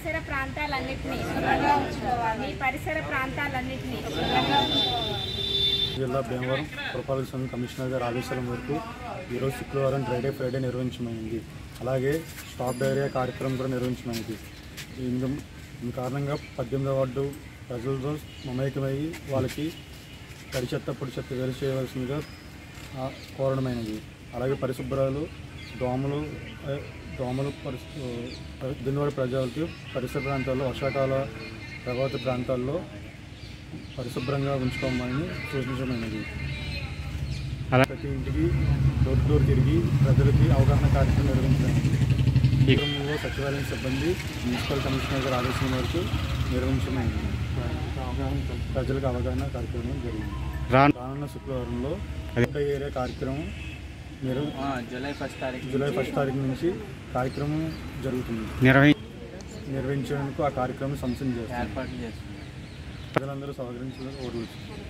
పరిసర ప్రాంతాలన్నింటినీ శుభ్రంగా ఉంచుకోవాలి. జిల్లా భీమవరం పురపాలక సంఘం కమిషనర్ గారి ఆదేశాల మేరకు ఈరోజు శుక్రవారం డ్రై డే ఫ్రైడే నిర్వహించమైంది. అలాగే స్టాప్ డైరియా కార్యక్రమం కూడా నిర్వహించమైంది. ఈ కారణంగా 18వ వార్డు ప్రజలతో మమేకమయ్యి వాళ్ళకి తడి చెత్త పొడి చెత్త వేరు చేయవలసిందిగా కోరడమైనది. అలాగే పరిశుభ్రాలు దోమలు దినవాడ ప్రజలకి పరిసర ప్రాంతాల్లో వర్షాకాల ప్రభావిత ప్రాంతాల్లో పరిశుభ్రంగా ఉంచుకోమని సూచించమైనది. ప్రతి ఇంటికి డోర్ డోర్ తిరిగి ప్రజలకి అవగాహన కార్యక్రమం నిర్వహించమైనది. ఈ క్రమంలో సచివాలయం సిబ్బంది మున్సిపల్ కమిషనర్ గారి ఆదేశం వరకు నిర్వహించమైనది. ప్రజలకు అవగాహన కార్యక్రమం జరిగింది. రానున్న శుక్రవారంలో ఏరియా కార్యక్రమం జూలై 1 తారీఖు నుంచి కార్యక్రమం జరుగుతుంది. నిర్వహించేందుకు ఆ కార్యక్రమం సంసిద్ధం చేస్తారు. ప్రజలందరూ సహకరించాలని కోరుకుంటున్నాను.